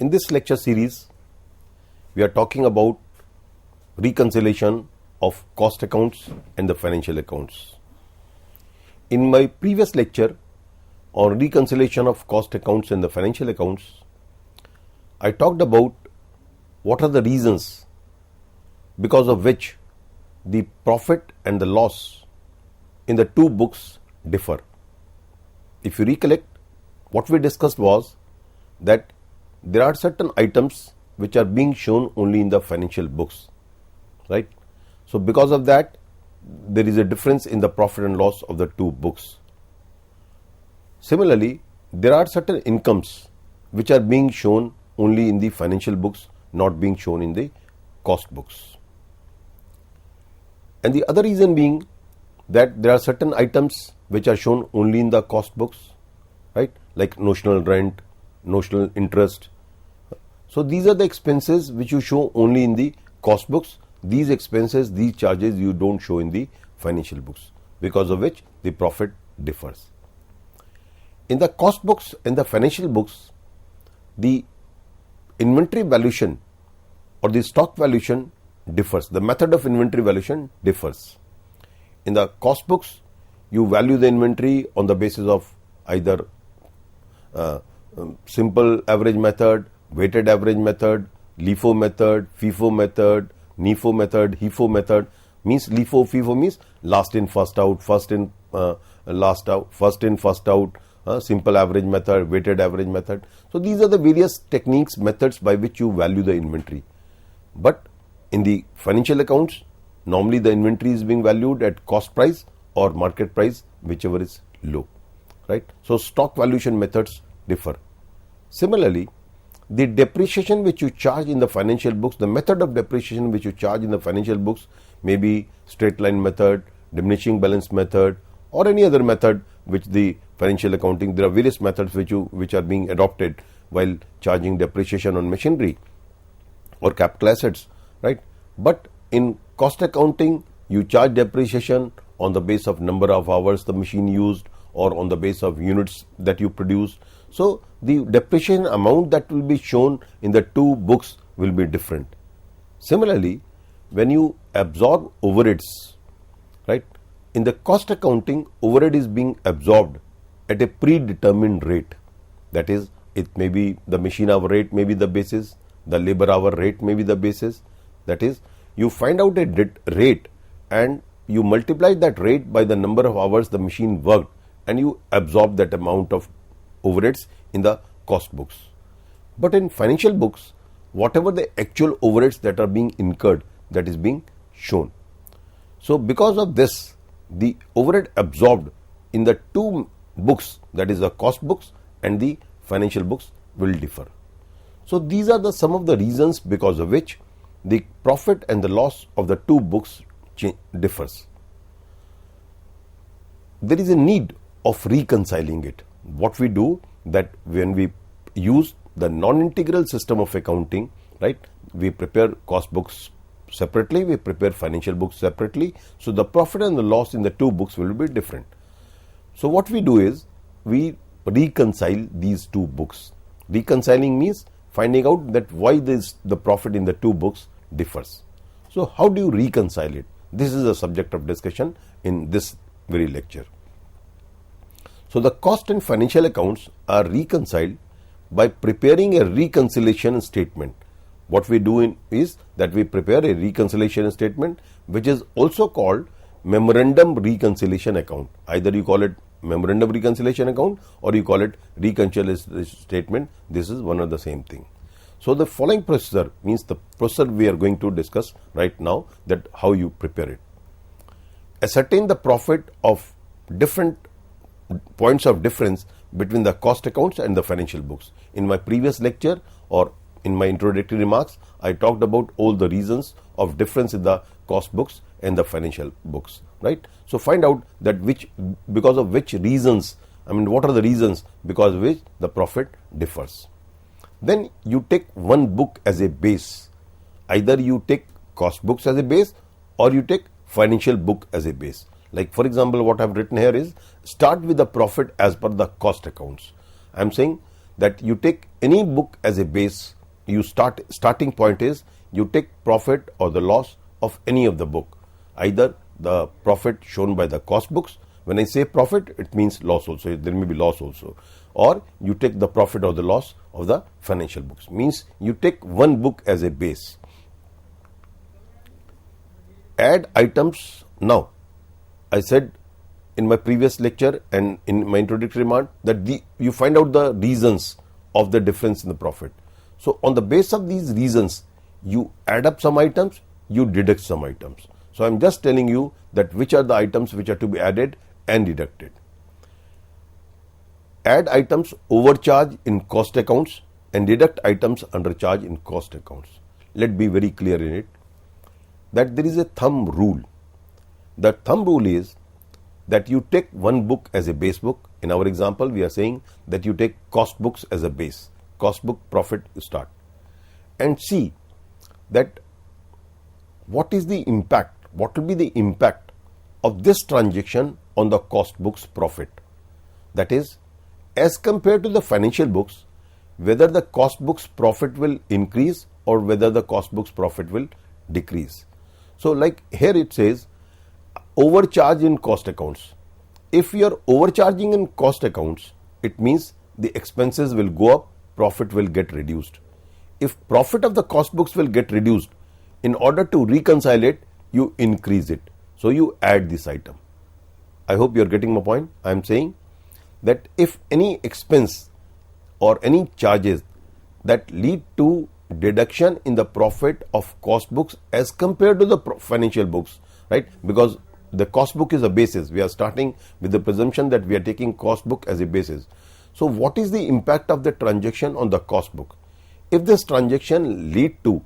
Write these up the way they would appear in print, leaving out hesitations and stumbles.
In this lecture series, we are talking about reconciliation of cost accounts and the financial accounts. In my previous lecture on reconciliation of cost accounts and the financial accounts, I talked about what are the reasons because of which the profit and the loss in the two books differ. If you recollect, what we discussed was that there are certain items which are being shown only in the financial books, right? So because of that, there is a difference in the profit and loss of the two books. Similarly, there are certain incomes which are being shown only in the financial books, not being shown in the cost books. And the other reason being that there are certain items which are shown only in the cost books, right? Like notional rent, notional interest. So these are the expenses which you show only in the cost books. These expenses, these charges you don't show in the financial books, because of which the profit differs. In the cost books and the financial books, the inventory valuation or the stock valuation differs. The method of inventory valuation differs. In the cost books, you value the inventory on the basis of either simple average method, weighted average method, LIFO method, FIFO method, NIFO method, HIFO method. Means LIFO, FIFO means last in, first out, first in, last out, first in, first out, simple average method, weighted average method. So these are the various techniques, methods by which you value the inventory. But in the financial accounts, normally the inventory is being valued at cost price or market price, whichever is low, right? So stock valuation methods differ. Similarly, the depreciation which you charge in the financial books, the method of depreciation which you charge in the financial books may be straight line method, diminishing balance method, or any other method which the financial accounting, there are various methods which are being adopted while charging depreciation on machinery or capital assets, right? But in cost accounting, you charge depreciation on the base of number of hours the machine used or on the base of units that you produce. So the depreciation amount that will be shown in the two books will be different. Similarly, when you absorb overheads, right? In the cost accounting, overhead is being absorbed at a predetermined rate. That is, it may be the machine hour rate may be the basis, the labor hour rate may be the basis. That is, you find out a rate and you multiply that rate by the number of hours the machine worked and you absorb that amount of overheads in the cost books. But in financial books, whatever the actual overheads that are being incurred, that is being shown. So because of this, the overhead absorbed in the two books, that is the cost books and the financial books, will differ. So these are some of the reasons because of which the profit and the loss of the two books differs. There is a need of reconciling it. What we do, that when we use the non-integral system of accounting, right, we prepare cost books separately, we prepare financial books separately, so the profit and the loss in the two books will be different. So what we do is we reconcile these two books. Reconciling means finding out that why the profit in the two books differs. So how do you reconcile it? This is the subject of discussion in this very lecture. So the cost and financial accounts are reconciled by preparing a reconciliation statement. What we do is that we prepare a reconciliation statement, which is also called memorandum reconciliation account. Either you call it memorandum reconciliation account or you call it reconciliation statement. This is one and the same thing. So the following procedure means the procedure we are going to discuss right now, that how you prepare it. Ascertain the profit of different points of difference between the cost accounts and the financial books. In my previous lecture or in my introductory remarks, I talked about all the reasons of difference in the cost books and the financial books, right? So find out that because of which reasons, what are the reasons because of which the profit differs. Then you take one book as a base. Either you take cost books as a base or you take financial book as a base. Like for example, what I have written here is start with the profit as per the cost accounts. I am saying that you take any book as a base starting point is you take profit or the loss of any of the book, either the profit shown by the cost books. When I say profit, it means loss also. There may be loss also. Or you take the profit or the loss of the financial books. Means you take one book as a base. Add items. Now, I said in my previous lecture and in my introductory remark that you find out the reasons of the difference in the profit. So, on the base of these reasons, you add up some items, you deduct some items. So, I am just telling you that which are the items which are to be added and deducted. Add items overcharge in cost accounts and deduct items undercharge in cost accounts. Let's be very clear in it that there is a thumb rule. The thumb rule is that you take one book as a base book. In our example, we are saying that you take cost books as a base. Cost book, profit, start. And see that what is the impact, what will be the impact of this transaction on the cost book's profit. That is, as compared to the financial books, whether the cost book's profit will increase or whether the cost book's profit will decrease. So like here it says overcharge in cost accounts. If you are overcharging in cost accounts, it means the expenses will go up, profit will get reduced. If profit of the cost books will get reduced, in order to reconcile it, you increase it. So you add this item. I hope you are getting my point. I am saying that if any expense or any charges that lead to deduction in the profit of cost books as compared to the financial books, right? Because the cost book is a basis. We are starting with the presumption that we are taking cost book as a basis. So what is the impact of the transaction on the cost book? If this transaction lead to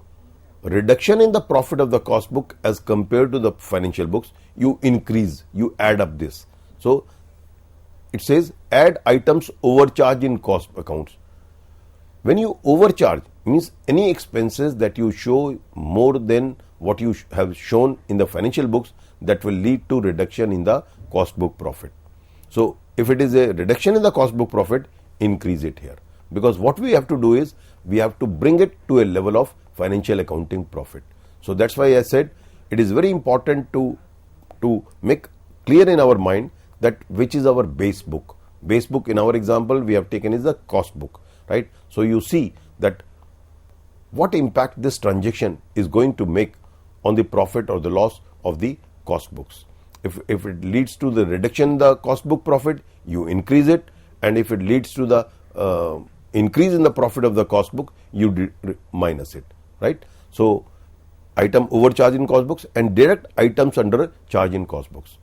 reduction in the profit of the cost book as compared to the financial books, you increase, you add up this. So it says add items overcharge in cost accounts. When you overcharge, means any expenses that you show more than what you have shown in the financial books, that will lead to reduction in the cost book profit. So if it is a reduction in the cost book profit, increase it here. Because what we have to do is we have to bring it to a level of financial accounting profit. So that's why I said it is very important to make clear in our mind that which is our base book. Base book in our example we have taken is the cost book, right? So you see that what impact this transaction is going to make on the profit or the loss of the cost books. If it leads to the reduction in the cost book profit, you increase it, and if it leads to the increase in the profit of the cost book, you minus it, right? So item overcharge in cost books and deduct items under charge in cost books.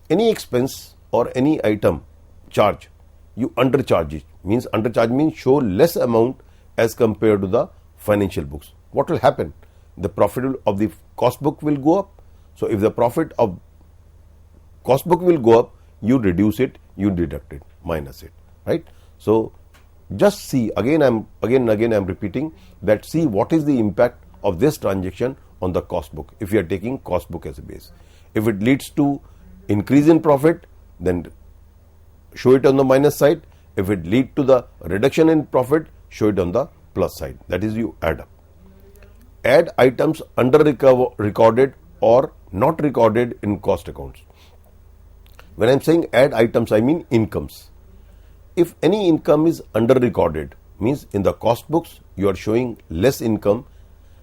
Any expense or any item charge, you undercharge it. Means undercharge means show less amount as compared to the financial books. What will happen? The profit of the cost book will go up. So if the profit of cost book will go up, you reduce it, you deduct it, minus it, right? So just see, again I'm repeating that, see what is the impact of this transaction on the cost book if you are taking cost book as a base. If it leads to increase in profit, then show it on the minus side. If it lead to the reduction in profit, show it on the plus side. That is, you add up. Add items under recorded or not recorded in cost accounts. When I am saying add items, I mean incomes. If any income is under recorded, means in the cost books you are showing less income.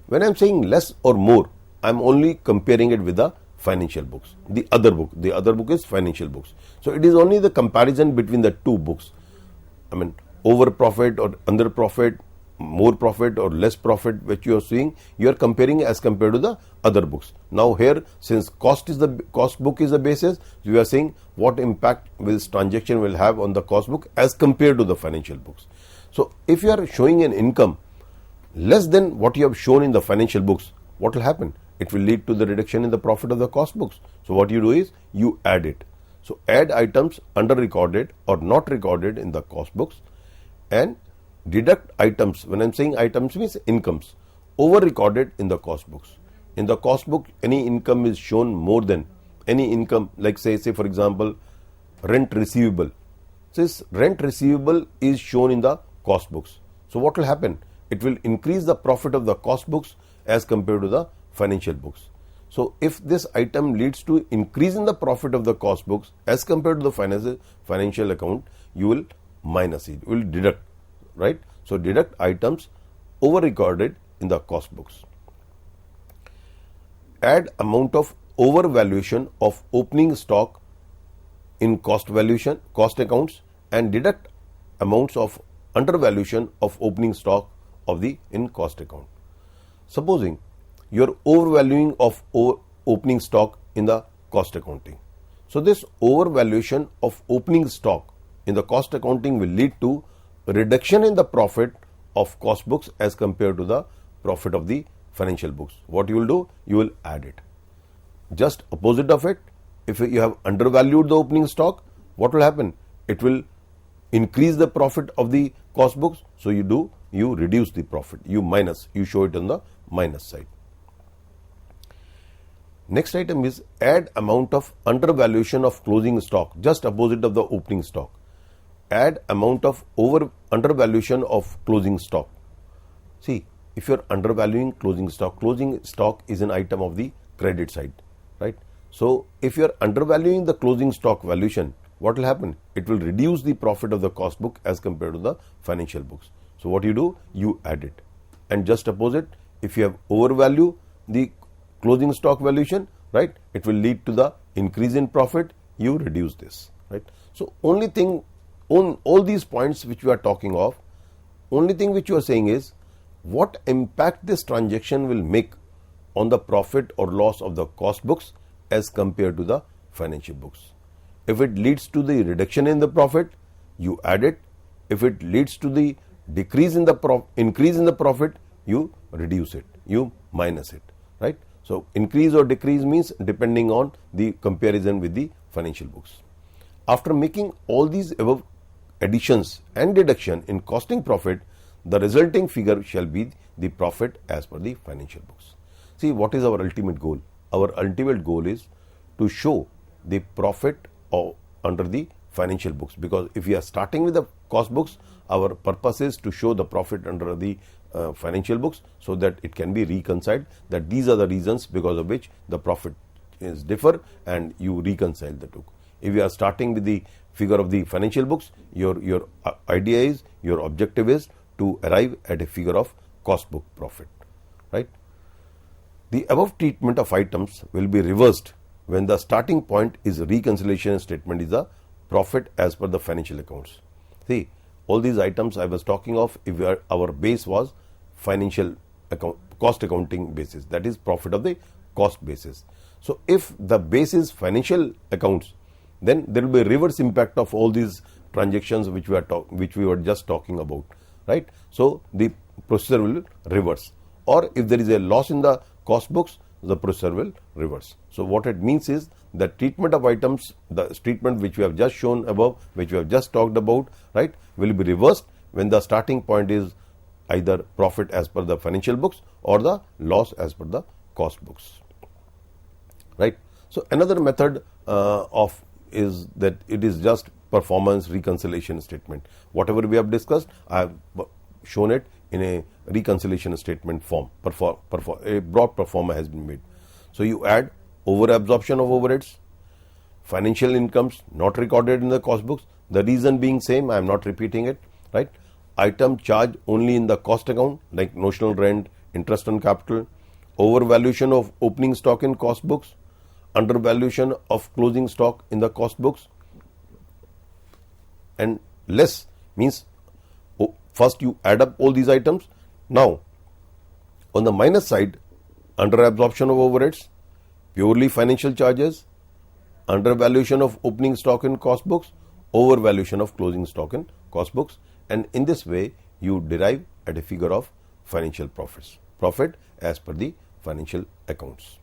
When I am saying less or more, I am only comparing it with the financial books. The other book is financial books. So it is only the comparison between the two books. I mean, over profit or under profit, more profit or less profit which you are seeing, you are comparing as compared to the other books. Now here, since cost book is the basis, we are saying what impact this transaction will have on the cost book as compared to the financial books. So if you are showing an income less than what you have shown in the financial books, what will happen? It will lead to the reduction in the profit of the cost books. So what you do is you add it. So add items under recorded or not recorded in the cost books and deduct items. When I am saying items means incomes over recorded in the cost books. In the cost book, any income is shown more than any income, like say for example rent receivable. Since rent receivable is shown in the cost books, so what will happen? it will increase the profit of the cost books as compared to the financial books. So if this item leads to increase in the profit of the cost books as compared to the financial account, you will minus it, you will deduct, right? So deduct items over recorded in the cost books. Add amount of overvaluation of opening stock in cost accounts, and deduct amounts of undervaluation of opening stock of the in cost account. Supposing you are overvaluing of opening stock in the cost accounting. So this overvaluation of opening stock in the cost accounting will lead to a reduction in the profit of cost books as compared to the profit of the financial books. What you will do? You will add it. Just opposite of it, if you have undervalued the opening stock, what will happen? It will increase the profit of the cost books. So you reduce the profit, you show it on the minus side. Next item is add amount of undervaluation of closing stock, just opposite of the opening stock. Add amount of undervaluation of closing stock. See, if you are undervaluing closing stock is an item of the credit side, right? So if you are undervaluing the closing stock valuation, what will happen? It will reduce the profit of the cost book as compared to the financial books. So what you do? You add it. And just opposite, if you have overvalue the closing stock valuation, right, it will lead to the increase in profit, you reduce this, right? So only thing on all these points which we are talking of, only thing which you are saying is what impact this transaction will make on the profit or loss of the cost books as compared to the financial books. If it leads to the reduction in the profit, you add it. If it leads to the increase in the profit, you reduce it, you minus it, right? So increase or decrease means depending on the comparison with the financial books. After making all these above additions and deduction in costing profit, the resulting figure shall be the profit as per the financial books. See, what is our ultimate goal? Our ultimate goal is to show the profit under the financial books, because if we are starting with the cost books, our purpose is to show the profit under the financial books so that it can be reconciled, that these are the reasons because of which the profit is differ, and you reconcile the two. If you are starting with the figure of the financial books, your idea is, your objective is to arrive at a figure of cost book profit, right? The above treatment of items will be reversed when the starting point is reconciliation statement is the profit as per the financial accounts. See, all these items I was talking of, if our base was financial account, cost accounting basis, that is profit of the cost basis. So if the base is financial accounts, then there will be a reverse impact of all these transactions which we were just talking about, right? So the procedure will reverse, or if there is a loss in the cost books, the procedure will reverse. So what it means is the treatment of items, the treatment which we have just shown above, which we have just talked about, right, will be reversed when the starting point is either profit as per the financial books or the loss as per the cost books, right? So another method is that it is just performance reconciliation statement. Whatever we have discussed, I have shown it in a reconciliation statement form. A broad performer has been made. So you add over absorption of overheads, financial incomes not recorded in the cost books. The reason being same, I am not repeating it, right? Item charged only in the cost account like notional rent, interest on capital, overvaluation of opening stock in cost books, undervaluation of closing stock in the cost books, and less means first you add up all these items. Now on the minus side, under absorption of overheads, purely financial charges, undervaluation of opening stock in cost books, overvaluation of closing stock in cost books, and in this way you derive at a figure of financial profit as per the financial accounts.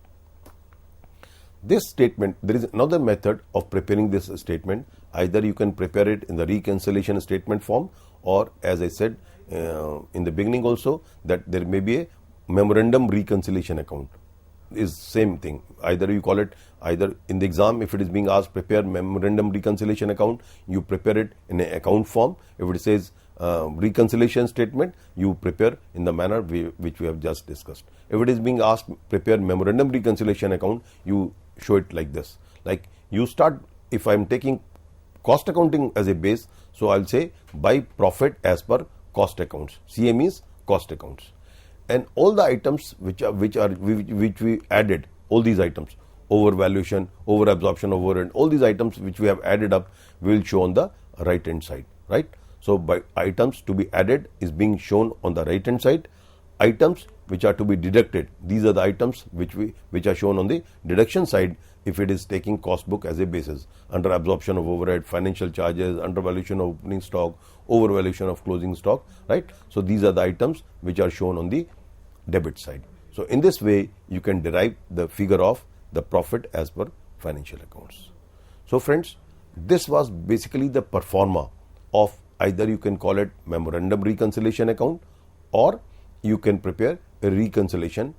This statement, there is another method of preparing this statement. Either you can prepare it in the reconciliation statement form, or as I said in the beginning also, that there may be a memorandum reconciliation account. Is same thing. Either you call it, either in the exam, if it is being asked prepare memorandum reconciliation account, you prepare it in an account form. If it says reconciliation statement, you prepare in the manner which we have just discussed. If it is being asked prepare memorandum reconciliation account, you show it like this. Like you start, if I am taking cost accounting as a base, so I'll say by profit as per cost accounts. CA means cost accounts, and all the items which we added, all these items, overvaluation, over absorption of overhead, all these items which we have added up, we will show on the right hand side, right? So by items to be added is being shown on the right hand side. Items which are to be deducted, these are the items which are shown on the deduction side if it is taking cost book as a basis. Under absorption of overhead, financial charges, undervaluation of opening stock, overvaluation of closing stock, right? So these are the items which are shown on the debit side. So in this way you can derive the figure of the profit as per financial accounts. So friends, this was basically the pro forma of, either you can call it memorandum reconciliation account or you can prepare a reconciliation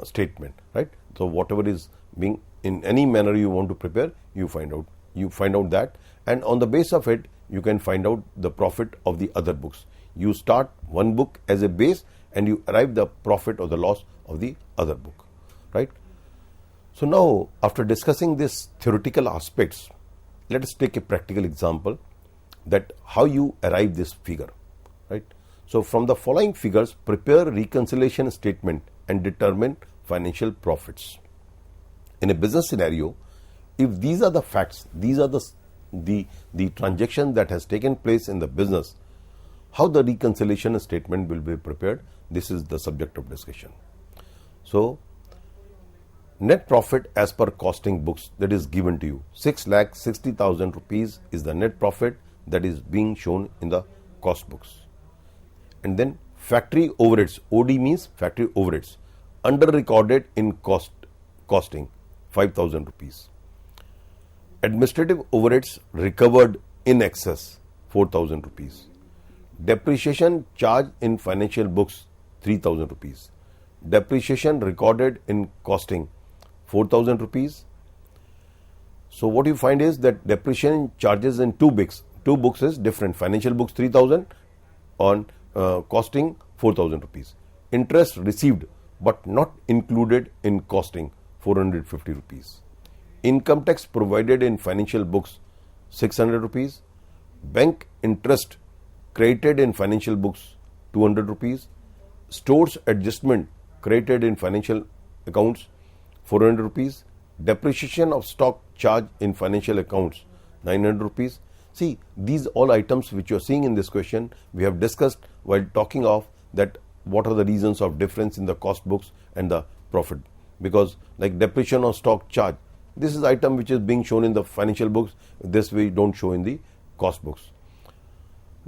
statement, right? So whatever is being, in any manner you want to prepare, you find out that, and on the base of it you can find out the profit of the other books. You start one book as a base and you arrive the profit or the loss of the other book, right? So now, after discussing these theoretical aspects, let us take a practical example that how you arrive this figure, right? So from the following figures, prepare reconciliation statement and determine financial profits. In a business scenario, if these are the facts, these are the transaction that has taken place in the business, how the reconciliation statement will be prepared, this is the subject of discussion. So net profit as per costing books, that is given to you, 6,60,000 rupees is the net profit that is being shown in the cost books. And then factory overheads, OD means factory overheads, under recorded in costing, 5,000 rupees. Administrative overheads recovered in excess, 4,000 rupees. Depreciation charge in financial books, 3,000 rupees. Depreciation recorded in costing, 4,000 rupees. So what you find is that depreciation charges in two books is different. Financial books 3,000, on costing 4,000 rupees. Interest received but not included in costing, 450 rupees. Income tax provided in financial books, 600 rupees. Bank interest credited in financial books, 200 rupees. Stores adjustment credited in financial accounts, 400 rupees. Depreciation of stock charge in financial accounts, 900 rupees. See, these all items which you are seeing in this question, we have discussed while talking of that what are the reasons of difference in the cost books and the profit. Because like depreciation of stock charge, this is item which is being shown in the financial books, this we don't show in the cost books.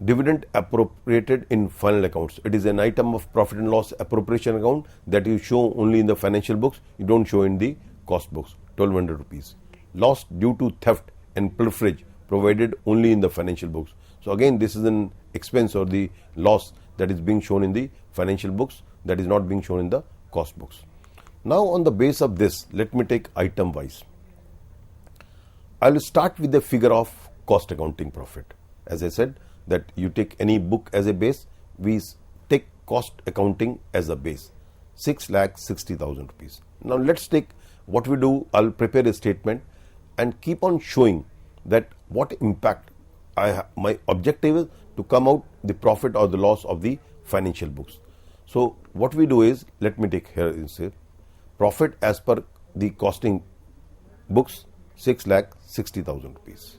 Dividend appropriated in final accounts, it is an item of profit and loss appropriation account that you show only in the financial books, you don't show in the cost books, 1,200 rupees. Loss due to theft and pilferage provided only in the financial books. So again, this is an expense or the loss that is being shown in the financial books, that is not being shown in the cost books. Now on the base of this, let me take item wise. I will start with the figure of cost accounting profit. As I said, that you take any book as a base, we take cost accounting as a base, 6,60,000 rupees. Now let's take what we do, I'll prepare a statement and keep on showing that what impact my objective is to come out the profit or the loss of the financial books. So what we do is, let me take here is profit as per the costing books, 6,60,000 rupees.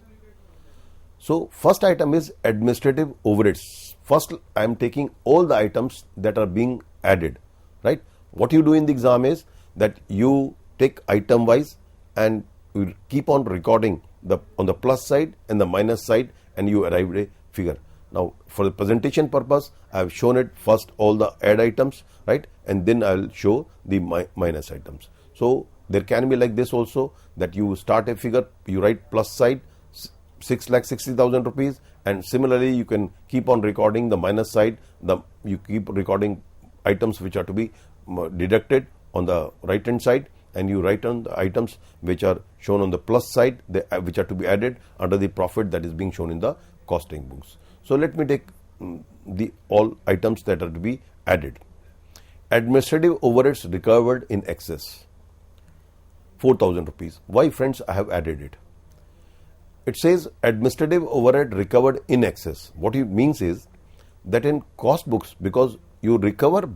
So first item is administrative overheads. First I am taking all the items that are being added, right? What you do in the exam is that you take item wise and you keep on recording on the plus side and the minus side, and you arrive at a figure. Now for the presentation purpose, I have shown it first all the add items, right? And then I will show the minus items. So there can be like this also, that you start a figure, you write plus side 6,60,000 rupees, and similarly you can keep on recording the minus side, you keep recording items which are to be deducted on the right hand side, and you write on the items which are shown on the plus side, which are to be added under the profit that is being shown in the costing books. So let me take the all items that are to be added. Administrative overheads recovered in excess, 4,000 rupees. Why, friends, I have added it? It says administrative overhead recovered in excess. What it means is that in cost books, because you recover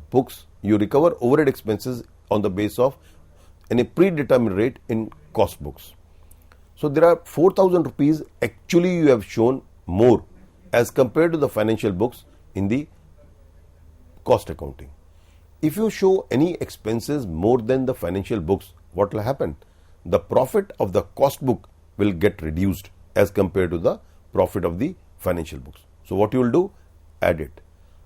overhead expenses on the base of a predetermined rate in cost books. So there are 4,000 rupees actually you have shown more as compared to the financial books in the cost accounting. If you show any expenses more than the financial books, what will happen? The profit of the cost book will get reduced as compared to the profit of the financial books. So what you will do? Add it.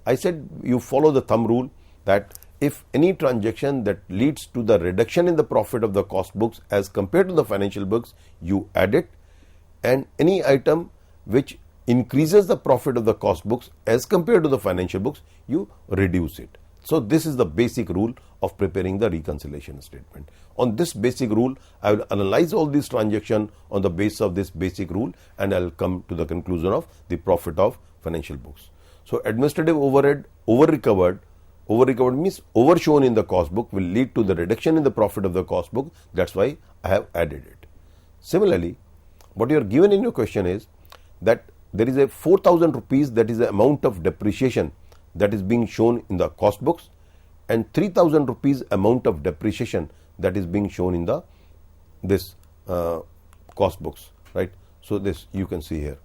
I said you follow the thumb rule that if any transaction that leads to the reduction in the profit of the cost books as compared to the financial books, you add it, and any item which increases the profit of the cost books as compared to the financial books, you reduce it. So this is the basic rule of preparing the reconciliation statement. On this basic rule, I will analyze all these transactions on the basis of this basic rule, and I will come to the conclusion of the profit of financial books. So administrative overhead over-recovered means overshown in the cost book will lead to the reduction in the profit of the cost book. That's why I have added it. Similarly, what you are given in your question is that there is a 4,000 rupees, that is the amount of depreciation that is being shown in the cost books, and 3,000 rupees amount of depreciation that is being shown in the cost books, right? So this you can see here.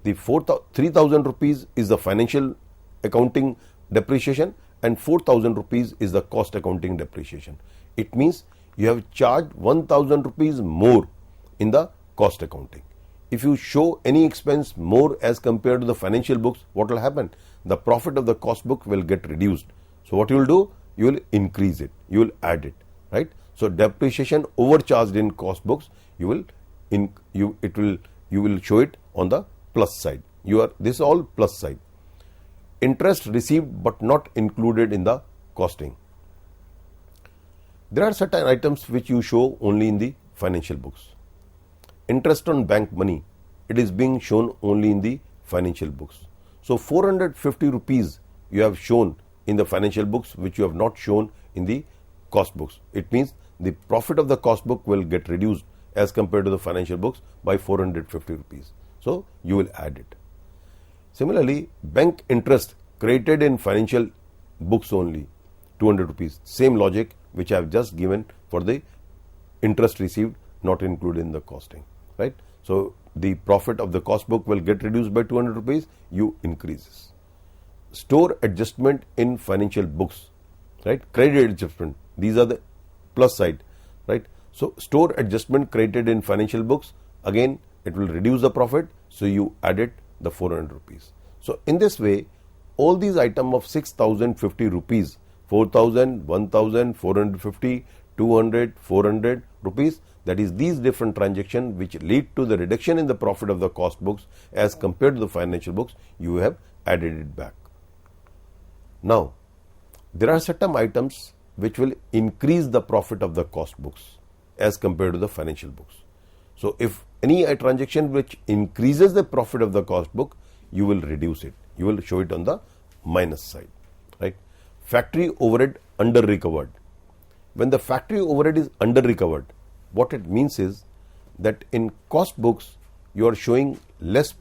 The 3,000 rupees is the financial accounting depreciation, and 4,000 rupees is the cost accounting depreciation. It means you have charged 1,000 rupees more in the cost accounting. If you show any expense more as compared to the financial books, what will happen? The profit of the cost book will get reduced. So what you will do? You will increase it. You will add it, right? So depreciation overcharged in cost books, you will show it on the plus side. This is all plus side. Interest received but not included in the costing. There are certain items which you show only in the financial books. Interest on bank money, it is being shown only in the financial books. So 450 rupees you have shown in the financial books which you have not shown in the cost books. It means the profit of the cost book will get reduced as compared to the financial books by 450 rupees. So you will add it. Similarly, bank interest credited in financial books only, 200 rupees. Same logic which I have just given for the interest received not included in the costing, right? So the profit of the cost book will get reduced by 200 rupees, you increases. Store adjustment in financial books, right? Credit adjustment, these are the plus side, right? So store adjustment credited in financial books, again it will reduce the profit, so you added the 400 rupees. So in this way, all these items of 6,050 rupees, 4,000, 1,000, 450, 200, 400 rupees, that is these different transactions which lead to the reduction in the profit of the cost books as compared to the financial books, you have added it back. Now, there are certain items which will increase the profit of the cost books as compared to the financial books. So if any transaction which increases the profit of the cost book, you will reduce it. You will show it on the minus side, right? Factory overhead under recovered. When the factory overhead is under recovered, what it means is that in cost books you are showing less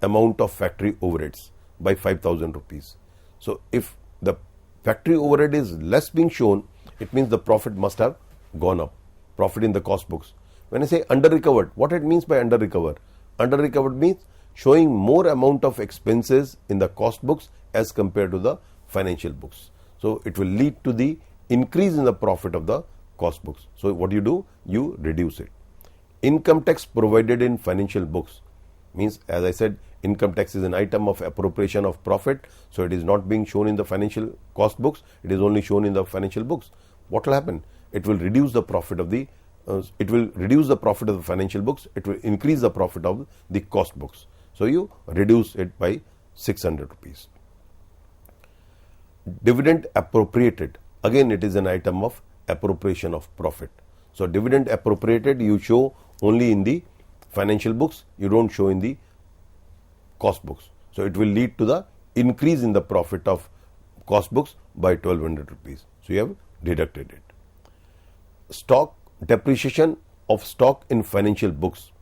amount of factory overheads by 5,000 rupees. So if the factory overhead is less being shown, it means the profit must have gone up, profit in the cost books. When I say under recovered, what it means by under recovered? Under recovered means showing more amount of expenses in the cost books as compared to the financial books. So it will lead to the increase in the profit of the cost books. So what you do? You reduce it. Income tax provided in financial books means, as I said, income tax is an item of appropriation of profit, so it is not being shown in the financial cost books, it is only shown in the financial books. What will happen? It will reduce the profit of the financial books, it will increase the profit of the cost books. So you reduce it by 600 rupees. Dividend appropriated, again it is an item of appropriation of profit. So dividend appropriated you show only in the financial books, you don't show in the cost books. So it will lead to the increase in the profit of cost books by 1200 rupees. So you have deducted it. Stock depreciation of stock in financial books.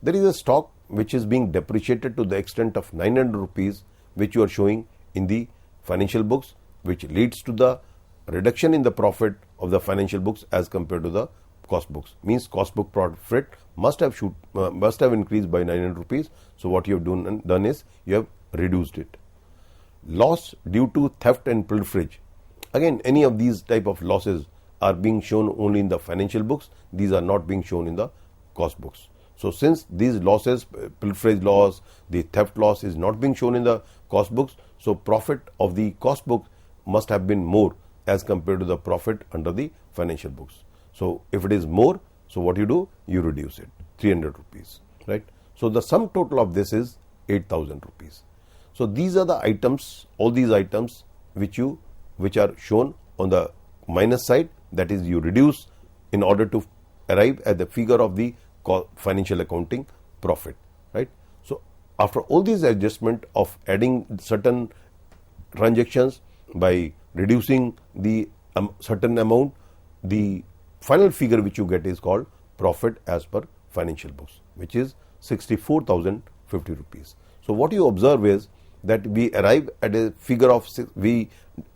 There is a stock which is being depreciated to the extent of 900 rupees, which you are showing in the financial books, which leads to the reduction in the profit of the financial books as compared to the cost books. Means cost book profit must have increased by 900 rupees. So what you have done is you have reduced it. Loss due to theft and pilferage. Again, any of these type of losses are being shown only in the financial books. These are not being shown in the cost books. So since these losses, pilferage loss, the theft loss is not being shown in the cost books, so profit of the cost book must have been more as compared to the profit under the financial books. So if it is more, so what you do? You reduce it, 300 rupees, right? So the sum total of this is 8,000 rupees. So these are the items, all these items which are shown on the minus side, that is you reduce in order to arrive at the figure of the financial accounting profit, right? So after all these adjustment of adding certain transactions by reducing the certain amount, the final figure which you get is called profit as per financial books, which is 64,050 rupees. So what you observe is that we arrive at a figure of, we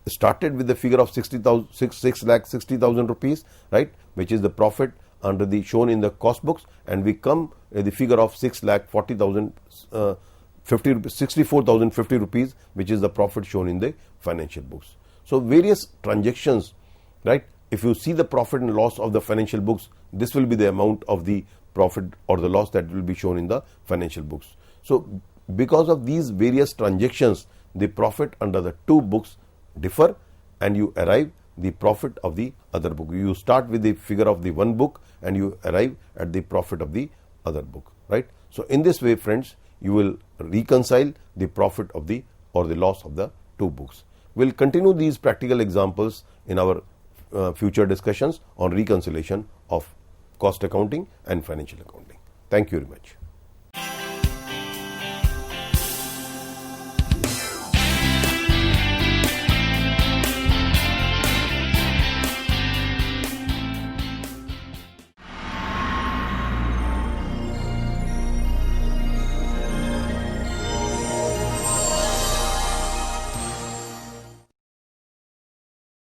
started with the figure of 6,60,000 rupees, right, which is the profit under the shown in the cost books, and we come at the figure of 64,050 rupees, which is the profit shown in the financial books. So various transactions, right, if you see the profit and loss of the financial books, this will be the amount of the profit or the loss that will be shown in the financial books. So because of these various transactions, the profit under the two books differ, and you arrive the profit of the other book. You start with the figure of the one book and you arrive at the profit of the other book, right? So in this way, friends, you will reconcile the profit of the or the loss of the two books. We'll continue these practical examples in our future discussions on reconciliation of cost accounting and financial accounting. Thank you very much.